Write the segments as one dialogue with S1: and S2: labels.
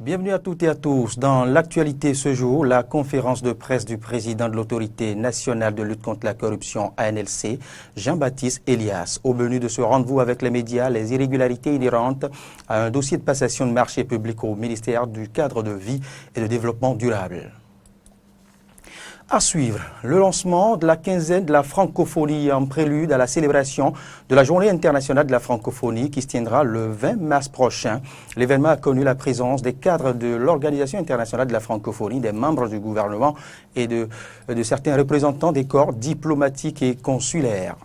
S1: Bienvenue à toutes et à tous. Dans l'actualité ce jour, la conférence de presse du président de l'Autorité nationale de lutte contre la corruption ANLC, Jean-Baptiste Elias. Au menu de ce rendez-vous avec les médias, les irrégularités inhérentes à un dossier de passation de marché public au ministère du cadre de vie et de développement durable. À suivre, le lancement de la quinzaine de la francophonie en prélude à la célébration de la Journée internationale de la francophonie qui se tiendra le 20 mars prochain. L'événement a connu la présence des cadres de l'Organisation internationale de la francophonie, des membres du gouvernement et de certains représentants des corps diplomatiques et consulaires.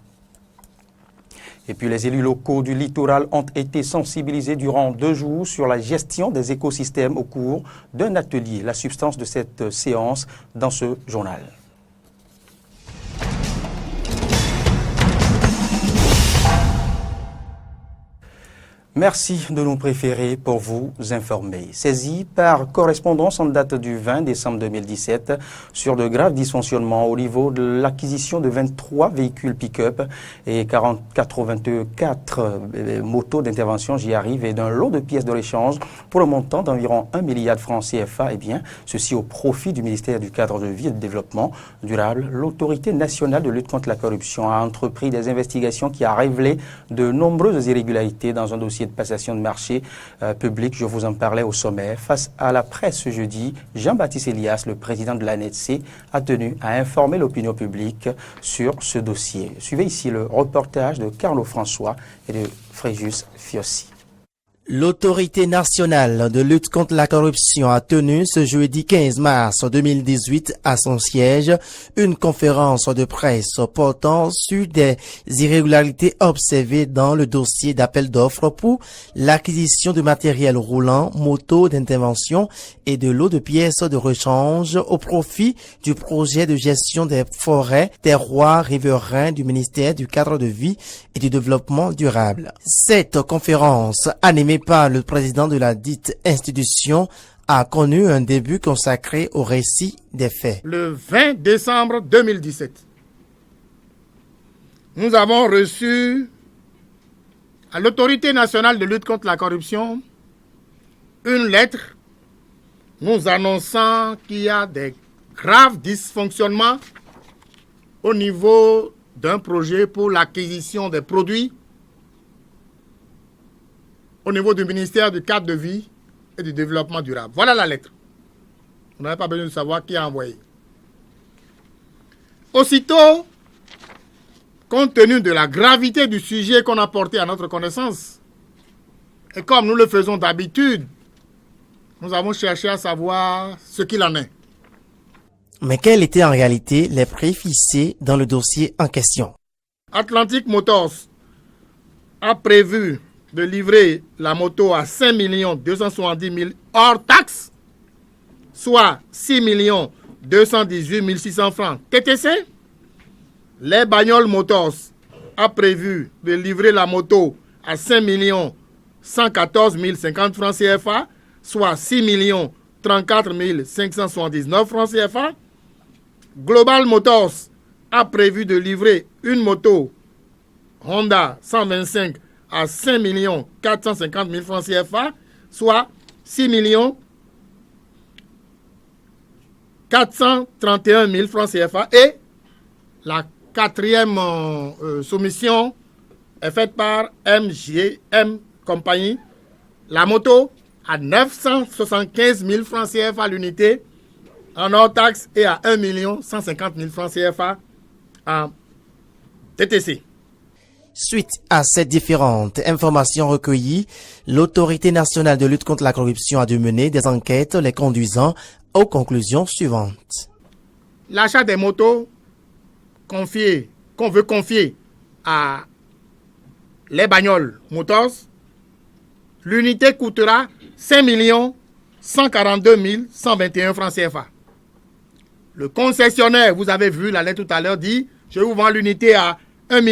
S1: Et puis les élus locaux du littoral ont été sensibilisés durant 2 jours sur la gestion des écosystèmes au cours d'un atelier. La substance de cette séance dans ce journal. Merci de nous préférer pour vous informer. Saisi par correspondance en date du 20 décembre 2017 sur de graves dysfonctionnements au niveau de l'acquisition de 23 véhicules pick-up et 84 motos d'intervention, j'y arrive, et d'un lot de pièces de réchange pour un montant d'environ 1 milliard de francs CFA, ceci au profit du ministère du cadre de vie et de développement durable. L'Autorité nationale de lutte contre la corruption a entrepris des investigations qui a révélé de nombreuses irrégularités dans un dossier de passation de marché public. Je vous en parlais au sommaire. Face à la presse ce jeudi, Jean-Baptiste Elias, le président de l'ANLC, a tenu à informer l'opinion publique sur ce dossier. Suivez ici le reportage de Carlo François et de Fréjus Fiossi.
S2: L'Autorité nationale de lutte contre la corruption a tenu ce jeudi 15 mars 2018 à son siège une conférence de presse portant sur des irrégularités observées dans le dossier d'appel d'offres pour l'acquisition de matériel roulant, motos d'intervention et de lots de pièces de rechange au profit du projet de gestion des forêts, terroirs riverains du ministère du cadre de vie et du développement durable. Cette conférence, animée par le président de la dite institution, a connu un début consacré au récit des faits.
S3: Le 20 décembre 2017, nous avons reçu à l'Autorité nationale de lutte contre la corruption une lettre nous annonçant qu'il y a des graves dysfonctionnements au niveau d'un projet pour l'acquisition des produits au niveau du ministère du cadre de vie et du développement durable. Voilà la lettre. On n'avait pas besoin de savoir qui a envoyé. Aussitôt, compte tenu de la gravité du sujet qu'on a porté à notre connaissance, et comme nous le faisons d'habitude, nous avons cherché à savoir ce qu'il en est.
S2: Mais quels étaient en réalité les prix fixés dans le dossier en question?
S3: Atlantic Motors a prévu de livrer la moto à 5 270 000 hors taxes, soit 6 218 600 francs TTC. Les Bagnoles Motors a prévu de livrer la moto à 5 114 050 francs CFA, soit 6 34 579 francs CFA. Global Motors a prévu de livrer une moto Honda 125 à 5 450 000 francs CFA, soit 6 431 000 francs CFA. Et la quatrième soumission est faite par MGM Compagnie. La moto à 975 000 francs CFA l'unité en hors taxe et à 1 150 000 francs CFA en TTC.
S2: Suite à ces différentes informations recueillies, l'Autorité nationale de lutte contre la corruption a dû mener des enquêtes les conduisant aux conclusions suivantes.
S3: L'achat des motos qu'on veut confier à les Bagnoles Motors, l'unité coûtera 5 142 121 francs CFA. Le concessionnaire, vous avez vu la lettre tout à l'heure, dit « Je vous vends l'unité à 1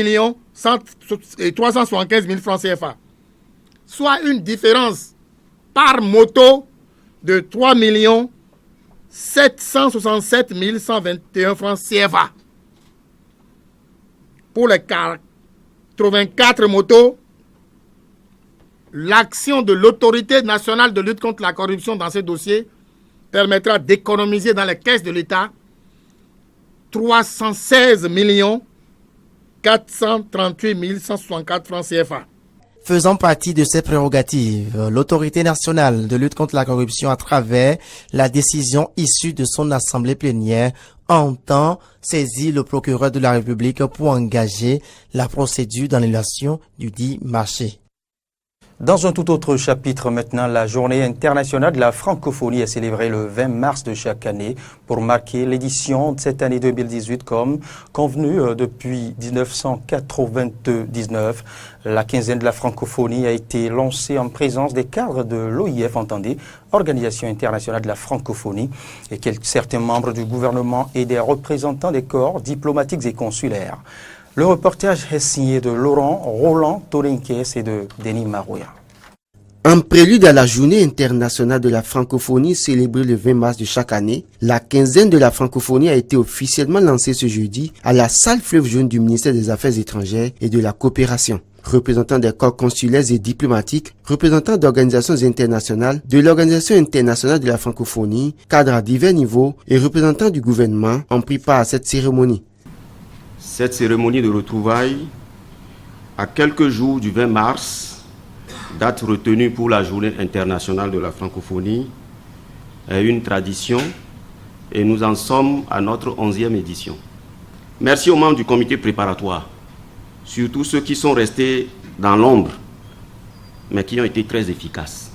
S3: 375 000 francs CFA. » Soit une différence par moto de 3 767 121 francs CFA. Pour les 84 motos, L'action de l'autorité nationale de lutte contre la corruption dans ces dossiers permettra d'économiser dans les caisses de l'État 316 438 164 francs CFA.
S2: Faisant partie de ses prérogatives, l'autorité nationale de lutte contre la corruption, à travers la décision issue de son assemblée plénière, entend saisir le procureur de la République pour engager la procédure d'annulation du dit marché.
S1: Dans un tout autre chapitre maintenant, la journée internationale de la francophonie est célébrée le 20 mars de chaque année pour marquer l'édition de cette année 2018 comme convenu depuis 1999. La quinzaine de la francophonie a été lancée en présence des cadres de l'OIF, entendez, Organisation internationale de la francophonie, et certains membres du gouvernement et des représentants des corps diplomatiques et consulaires. Le reportage est signé de Roland Torinques et de Denis Marouya.
S4: En prélude à la journée internationale de la francophonie célébrée le 20 mars de chaque année, la quinzaine de la francophonie a été officiellement lancée ce jeudi à la salle Fleuve Jaune du ministère des Affaires étrangères et de la coopération. Représentants des corps consulaires et diplomatiques, représentants d'organisations internationales, de l'Organisation internationale de la francophonie, cadres à divers niveaux et représentants du gouvernement ont pris part à cette cérémonie.
S5: Cette cérémonie de retrouvailles, à quelques jours du 20 mars, date retenue pour la Journée internationale de la francophonie, est une tradition et nous en sommes à notre 11e édition. Merci aux membres du comité préparatoire, surtout ceux qui sont restés dans l'ombre, mais qui ont été très efficaces.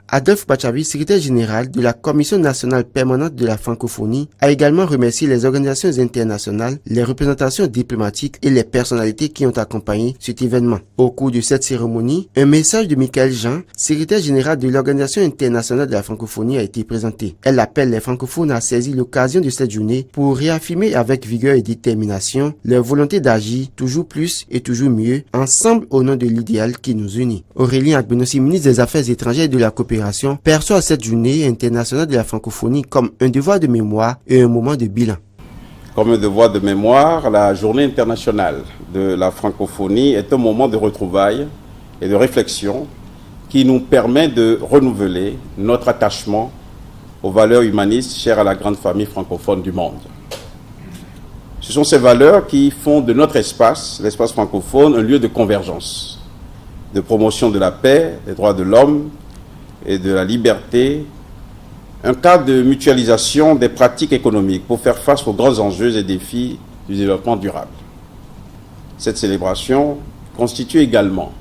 S4: Adolphe Bachavi, secrétaire général de la Commission nationale permanente de la francophonie, a également remercié les organisations internationales, les représentations diplomatiques et les personnalités qui ont accompagné cet événement. Au cours de cette cérémonie, un message de Michael Jean, secrétaire général de l'Organisation internationale de la francophonie, a été présenté. Elle appelle les francophones à saisir l'occasion de cette journée pour réaffirmer avec vigueur et détermination leur volonté d'agir toujours plus et toujours mieux, ensemble au nom de l'idéal qui nous unit. Aurélien Agbenossi, ministre des Affaires étrangères et de la coopération, perçoit cette journée internationale de la francophonie comme un devoir de mémoire et un moment de bilan.
S6: Comme un devoir de mémoire, la journée internationale de la francophonie est un moment de retrouvailles et de réflexion qui nous permet de renouveler notre attachement aux valeurs humanistes chères à la grande famille francophone du monde. Ce sont ces valeurs qui font de notre espace, l'espace francophone, un lieu de convergence, de promotion de la paix, des droits de l'homme et de la liberté, un cadre de mutualisation des pratiques économiques pour faire face aux grands enjeux et défis du développement durable. Cette célébration constitue également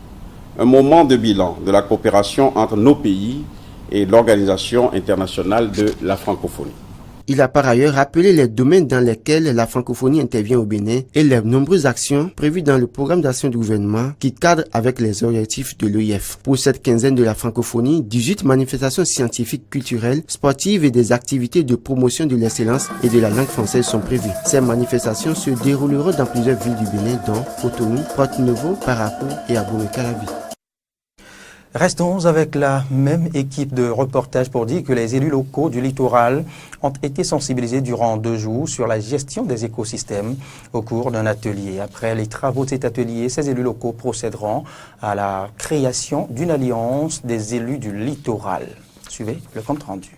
S6: un moment de bilan de la coopération entre nos pays et l'Organisation internationale de la francophonie.
S4: Il a par ailleurs rappelé les domaines dans lesquels la francophonie intervient au Bénin et les nombreuses actions prévues dans le programme d'action du gouvernement qui cadre avec les objectifs de l'OIF. Pour cette quinzaine de la francophonie, 18 manifestations scientifiques, culturelles, sportives et des activités de promotion de l'excellence et de la langue française sont prévues. Ces manifestations se dérouleront dans plusieurs villes du Bénin dont Cotonou, Porto-Novo, Parakou et Abomey-Calavi.
S1: Restons avec la même équipe de reportage pour dire que les élus locaux du littoral ont été sensibilisés durant 2 jours sur la gestion des écosystèmes au cours d'un atelier. Après les travaux de cet atelier, ces élus locaux procéderont à la création d'une alliance des élus du littoral. Suivez le compte rendu.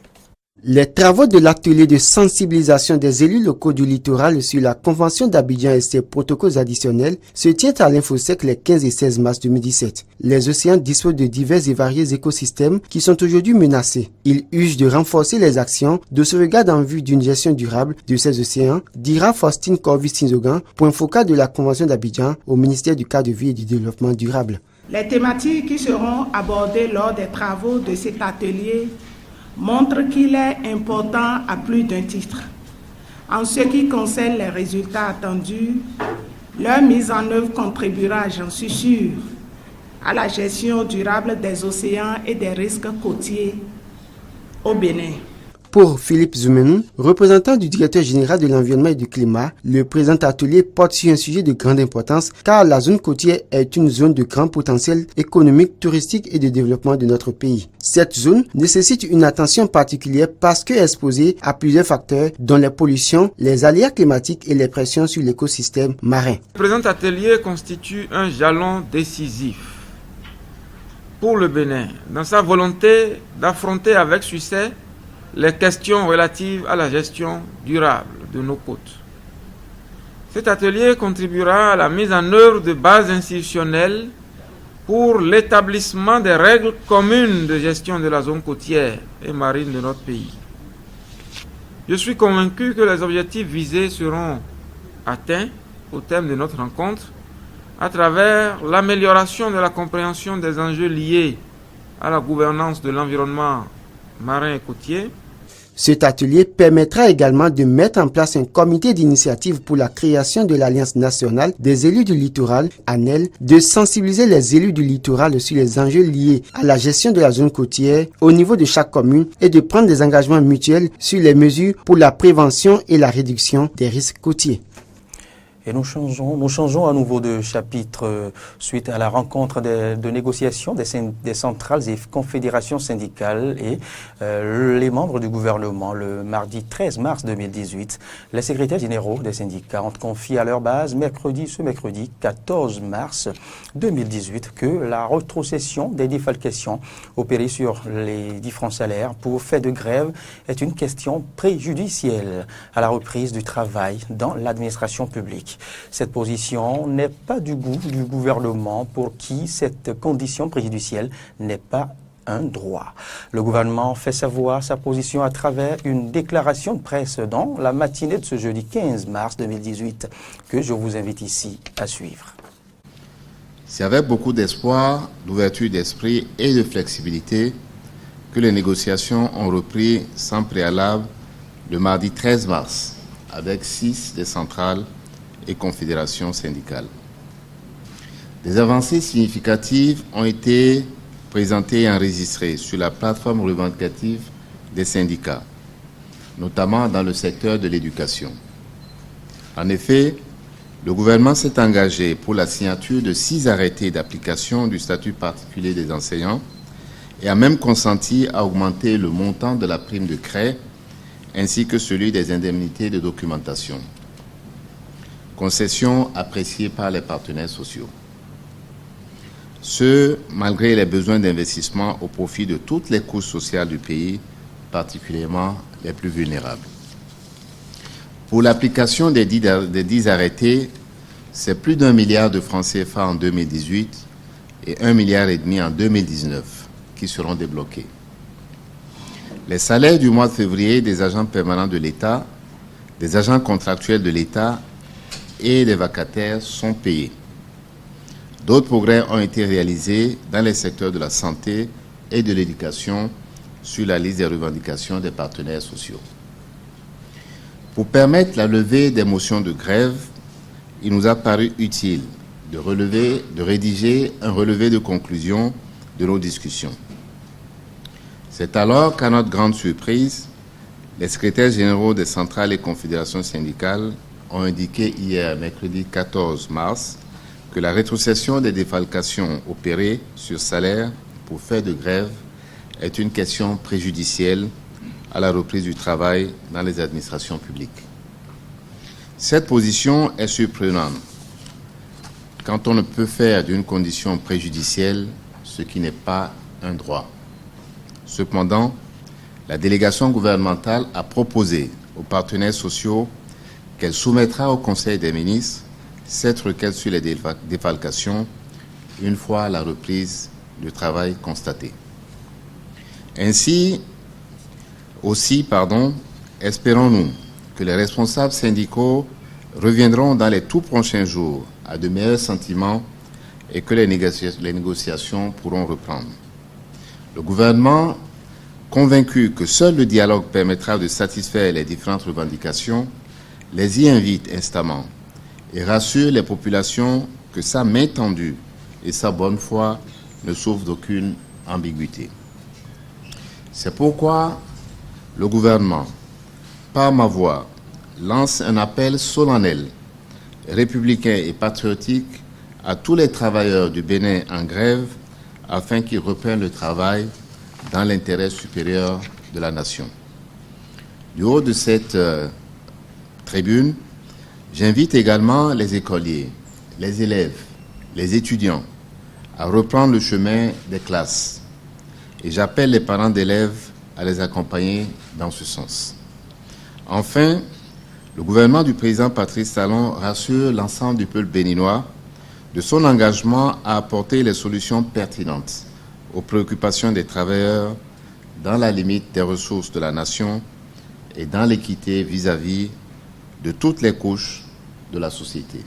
S4: Les travaux de l'atelier de sensibilisation des élus locaux du littoral sur la Convention d'Abidjan et ses protocoles additionnels se tient à l'Infosec les 15 et 16 mars 2017. Les océans disposent de divers et variés écosystèmes qui sont aujourd'hui menacés. Ils urgent de renforcer les actions de sauvegarde en vue d'une gestion durable de ces océans, dira Faustine Corvis-Tinzogan, point focal de la Convention d'Abidjan au ministère du Cadre de vie et du Développement durable.
S7: Les thématiques qui seront abordées lors des travaux de cet atelier montre qu'il est important à plus d'un titre. En ce qui concerne les résultats attendus, leur mise en œuvre contribuera, j'en suis sûr, à la gestion durable des océans et des risques côtiers au Bénin.
S4: Pour Philippe Zoumenou, représentant du directeur général de l'environnement et du climat, le présent atelier porte sur un sujet de grande importance car la zone côtière est une zone de grand potentiel économique, touristique et de développement de notre pays. Cette zone nécessite une attention particulière parce qu'elle est exposée à plusieurs facteurs dont les pollutions, les aléas climatiques et les pressions sur l'écosystème marin.
S8: Le présent atelier constitue un jalon décisif pour le Bénin dans sa volonté d'affronter avec succès les questions relatives à la gestion durable de nos côtes. Cet atelier contribuera à la mise en œuvre de bases institutionnelles pour l'établissement des règles communes de gestion de la zone côtière et marine de notre pays. Je suis convaincu que les objectifs visés seront atteints au terme de notre rencontre à travers l'amélioration de la compréhension des enjeux liés à la gouvernance de l'environnement marin et côtier.
S4: Cet atelier permettra également de mettre en place un comité d'initiative pour la création de l'Alliance nationale des élus du littoral, ANEL, de sensibiliser les élus du littoral sur les enjeux liés à la gestion de la zone côtière au niveau de chaque commune et de prendre des engagements mutuels sur les mesures pour la prévention et la réduction des risques côtiers.
S1: Et nous changeons à nouveau de chapitre suite à la rencontre de négociation des centrales et confédérations syndicales et les membres du gouvernement le mardi 13 mars 2018. Les secrétaires généraux des syndicats ont confié à leur base ce mercredi 14 mars 2018 que la rétrocession des défalcations opérées sur les différents salaires pour fait de grève est une question préjudicielle à la reprise du travail dans l'administration publique. Cette position n'est pas du goût du gouvernement pour qui cette condition préjudicielle n'est pas un droit. Le gouvernement fait savoir sa position à travers une déclaration de presse dans la matinée de ce jeudi 15 mars 2018 que je vous invite ici à suivre.
S9: C'est avec beaucoup d'espoir, d'ouverture d'esprit et de flexibilité que les négociations ont repris sans préalable le mardi 13 mars avec 6 des centrales et confédérations syndicales. Des avancées significatives ont été présentées et enregistrées sur la plateforme revendicative des syndicats, notamment dans le secteur de l'éducation. En effet, le gouvernement s'est engagé pour la signature de 6 arrêtés d'application du statut particulier des enseignants et a même consenti à augmenter le montant de la prime de craie ainsi que celui des indemnités de documentation. Concession appréciée par les partenaires sociaux. Ce, malgré les besoins d'investissement au profit de toutes les couches sociales du pays, particulièrement les plus vulnérables. Pour l'application des 10 arrêtés, c'est plus d'1 milliard de francs CFA en 2018 et 1,5 milliard en 2019 qui seront débloqués. Les salaires du mois de février des agents permanents de l'État, des agents contractuels de l'État et des vacataires sont payés. D'autres progrès ont été réalisés dans les secteurs de la santé et de l'éducation sur la liste des revendications des partenaires sociaux. Pour permettre la levée des motions de grève, il nous a paru utile de rédiger un relevé de conclusion de nos discussions. C'est alors qu'à notre grande surprise, les secrétaires généraux des centrales et confédérations syndicales ont indiqué hier, mercredi 14 mars, que la rétrocession des défalcations opérées sur salaire pour faire de grève est une question préjudicielle à la reprise du travail dans les administrations publiques. Cette position est surprenante quand on ne peut faire d'une condition préjudicielle ce qui n'est pas un droit. Cependant, la délégation gouvernementale a proposé aux partenaires sociaux qu'elle soumettra au Conseil des ministres cette requête sur les défalcations une fois la reprise du travail constatée. Ainsi, espérons-nous que les responsables syndicaux reviendront dans les tout prochains jours à de meilleurs sentiments et que les négociations pourront reprendre. Le gouvernement, convaincu que seul le dialogue permettra de satisfaire les différentes revendications, les y invite instamment et rassure les populations que sa main tendue et sa bonne foi ne souffrent d'aucune ambiguïté. C'est pourquoi le gouvernement, par ma voix, lance un appel solennel, républicain et patriotique à tous les travailleurs du Bénin en grève afin qu'ils reprennent le travail dans l'intérêt supérieur de la nation. Du haut de cette tribune, j'invite également les écoliers, les élèves, les étudiants à reprendre le chemin des classes. Et j'appelle les parents d'élèves à les accompagner dans ce sens. Enfin, le gouvernement du président Patrice Talon rassure l'ensemble du peuple béninois de son engagement à apporter les solutions pertinentes aux préoccupations des travailleurs dans la limite des ressources de la nation et dans l'équité vis-à-vis de toutes les couches de la société.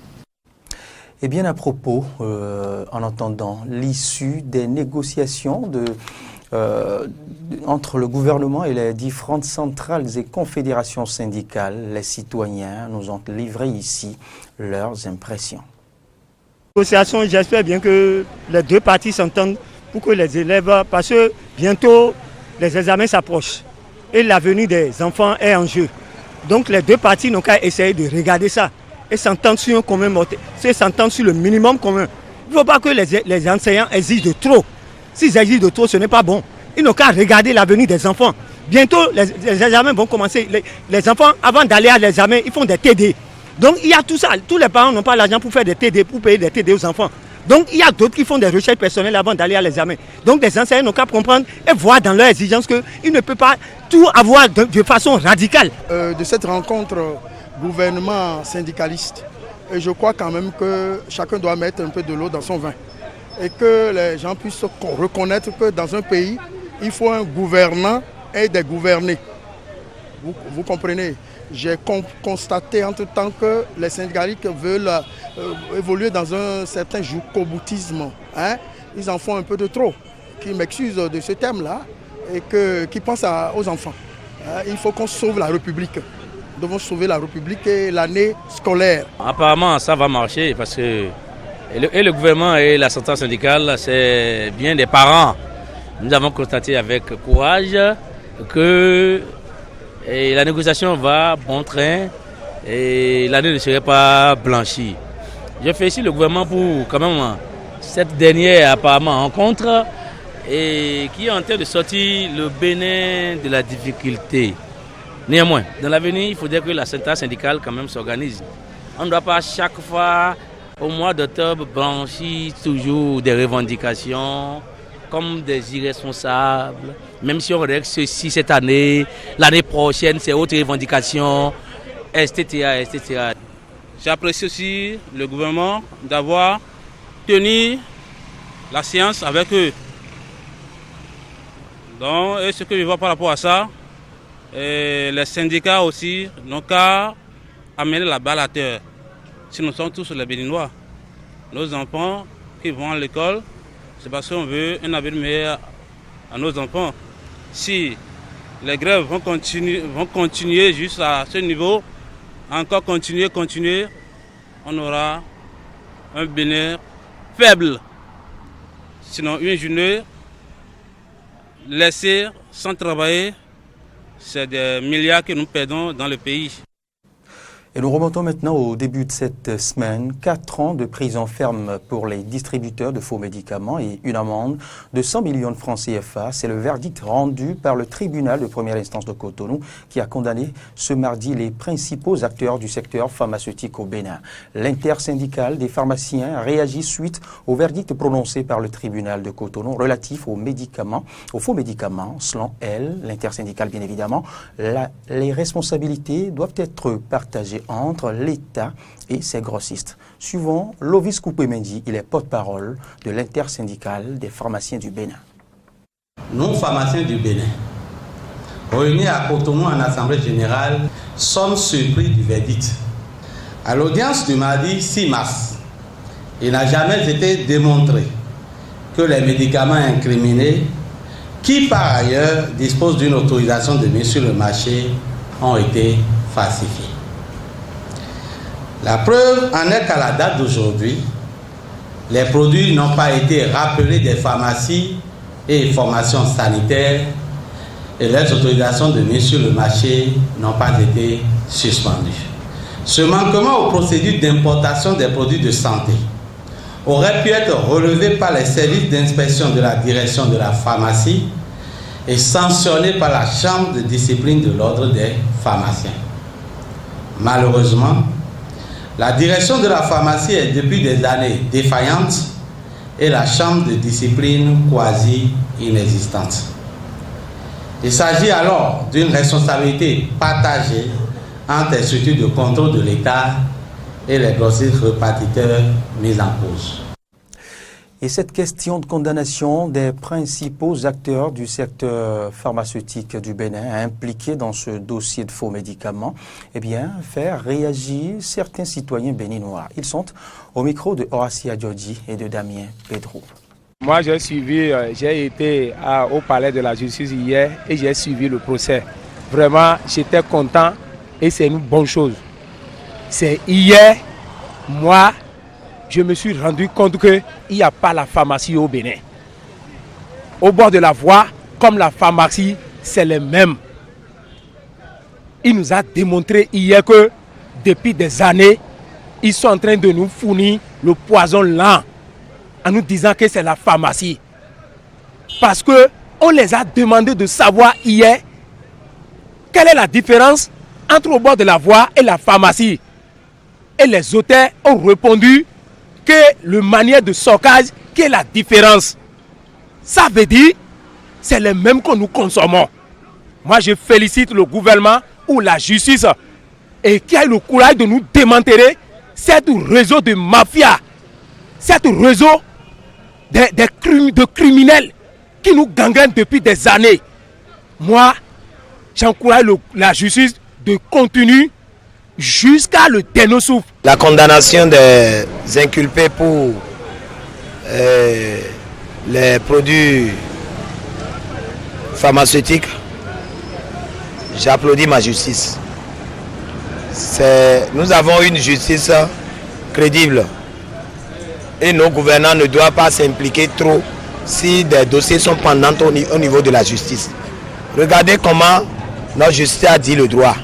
S1: Et bien à propos, en entendant l'issue des négociations entre le gouvernement et les différentes centrales et confédérations syndicales, les citoyens nous ont livré ici leurs impressions.
S10: Négociation, j'espère bien que les deux parties s'entendent pour que les élèves, parce que bientôt les examens s'approchent et l'avenir des enfants est en jeu. Donc les deux parties n'ont qu'à essayer de regarder ça et s'entendre sur un commun mortel, s'entendre sur le minimum commun. Il ne faut pas que les enseignants exigent de trop. S'ils exigent de trop, ce n'est pas bon. Ils n'ont qu'à regarder l'avenir des enfants. Bientôt, les examens vont commencer. Les enfants, avant d'aller à l'examen, ils font des TD. Donc il y a tout ça. Tous les parents n'ont pas l'argent pour faire des TD, pour payer des TD aux enfants. Donc il y a d'autres qui font des recherches personnelles avant d'aller à l'examen. Donc les enseignants n'ont qu'à comprendre et voir dans leurs exigences qu'ils ne peuvent pas tout avoir de façon radicale.
S3: De cette rencontre gouvernement syndicaliste, et je crois quand même que chacun doit mettre un peu de l'eau dans son vin. Et que les gens puissent reconnaître que dans un pays, il faut un gouvernant et des gouvernés. Vous comprenez? J'ai constaté entre-temps que les syndicalistes veulent évoluer dans un certain jusqu'au-boutisme. Ils en font un peu de trop, qui m'excusent de ce terme-là, et qui pensent aux enfants. Il faut qu'on sauve la République. Nous devons sauver la République et l'année scolaire.
S11: Apparemment, ça va marcher parce que le gouvernement et la centrale syndicale, c'est bien des parents. Nous avons constaté avec courage que la négociation va bon train et l'année ne serait pas blanchie. Je félicite le gouvernement pour quand même cette dernière apparemment rencontre et qui est en train de sortir le Bénin de la difficulté. Néanmoins, dans l'avenir, il faudrait que la centrale syndicale quand même s'organise. On ne doit pas chaque fois au mois d'octobre blanchir toujours des revendications comme des irresponsables. Même si on règle ceci cette année, l'année prochaine c'est autre revendication, etc. etc.
S12: J'apprécie aussi le gouvernement d'avoir tenu la séance avec eux. Donc, et ce que je vois par rapport à ça, et les syndicats aussi n'ont qu'à amener la balle à terre. Si nous sommes tous les Béninois, nos enfants qui vont à l'école, c'est parce qu'on veut un avenir meilleur à nos enfants. Si les grèves vont continuer jusqu'à ce niveau, encore continuer, on aura un Bénin faible. Sinon, une journée laissée sans travailler, c'est des milliards que nous perdons dans le pays.
S1: Et nous remontons maintenant au début de cette semaine. 4 ans de prison ferme pour les distributeurs de faux médicaments et une amende de 100 millions de francs CFA. C'est le verdict rendu par le tribunal de première instance de Cotonou qui a condamné ce mardi les principaux acteurs du secteur pharmaceutique au Bénin. L'intersyndicale des pharmaciens réagit suite au verdict prononcé par le tribunal de Cotonou relatif aux médicaments, aux faux médicaments. Selon elle, l'intersyndicale bien évidemment, les responsabilités doivent être partagées entre l'État et ses grossistes. Suivant Lovis Koupé-Mendy, il est porte-parole de l'intersyndicale des pharmaciens du Bénin.
S13: Nous, pharmaciens du Bénin, réunis à Cotonou en Assemblée générale, sommes surpris du verdict. À l'audience du mardi 6 mars, il n'a jamais été démontré que les médicaments incriminés, qui par ailleurs disposent d'une autorisation de mise sur le marché, ont été falsifiés. La preuve en est qu'à la date d'aujourd'hui, les produits n'ont pas été rappelés des pharmacies et formations sanitaires et les autorisations de mise sur le marché n'ont pas été suspendues. Ce manquement aux procédures d'importation des produits de santé aurait pu être relevé par les services d'inspection de la direction de la pharmacie et sanctionné par la Chambre de discipline de l'ordre des pharmaciens. Malheureusement, la direction de la pharmacie est depuis des années défaillante et la chambre de discipline quasi inexistante. Il s'agit alors d'une responsabilité partagée entre les structures de contrôle de l'État et les grossistes répartiteurs mis en cause.
S1: Et cette question de condamnation des principaux acteurs du secteur pharmaceutique du Bénin impliqués dans ce dossier de faux médicaments, eh bien, fait réagir certains citoyens béninois. Ils sont au micro de Horacia Djodji et de Damien Pedro.
S14: Moi, j'ai été au palais de la justice hier et j'ai suivi le procès. Vraiment, j'étais content et c'est une bonne chose. C'est hier, moi, je me suis rendu compte qu'il n'y a pas la pharmacie au Bénin. Au bord de la voie, comme la pharmacie, c'est les mêmes. Il nous a démontré hier que depuis des années, ils sont en train de nous fournir le poison lent en nous disant que c'est la pharmacie. Parce qu'on les a demandé de savoir hier quelle est la différence entre au bord de la voie et la pharmacie. Et les auteurs ont répondu que le manière de stockage qui est la différence. Ça veut dire c'est les mêmes que nous consommons. Moi je félicite le gouvernement ou la justice et qui a eu le courage de nous démanteler cet réseau de mafia, cet réseau de criminels qui nous gangrènent depuis des années. Moi j'encourage la justice de continuer jusqu'à le dernier souffle.
S15: La condamnation des inculpés pour les produits pharmaceutiques, j'applaudis ma justice. Nous avons une justice crédible et nos gouvernants ne doivent pas s'impliquer trop si des dossiers sont pendants au niveau de la justice. Regardez comment notre justice a dit le droit.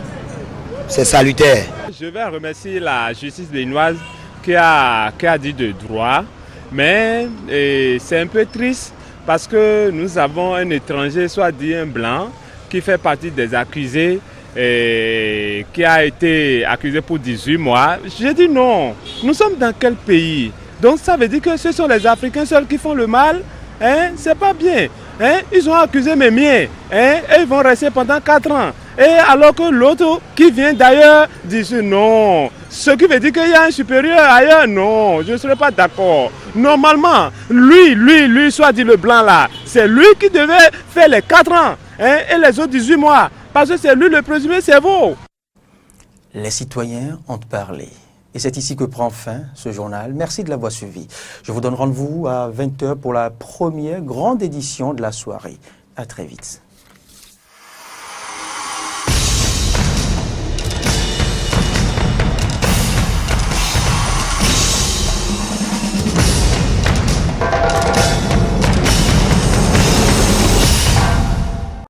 S15: C'est salutaire.
S16: Je vais remercier la justice béninoise qui a dit de droit, mais c'est un peu triste parce que nous avons un étranger, soit dit un blanc, qui fait partie des accusés et qui a été accusé pour 18 mois. J'ai dit non, nous sommes dans quel pays? Donc ça veut dire que ce sont les Africains seuls qui font le mal, hein? C'est pas bien. Hein? Ils ont accusé mes miens, hein? Et ils vont rester pendant 4 ans. Et alors que l'autre qui vient d'ailleurs dit non. Ce qui veut dire qu'il y a un supérieur ailleurs, non, je ne serais pas d'accord. Normalement, lui, soit dit le blanc là, c'est lui qui devait faire les 4 ans, hein? Et les autres 18 mois. Parce que c'est lui le présumé cerveau.
S1: Les citoyens ont parlé. Et c'est ici que prend fin ce journal. Merci de l'avoir suivi. Je vous donne rendez-vous à 20h pour la première grande édition de la soirée. À très vite.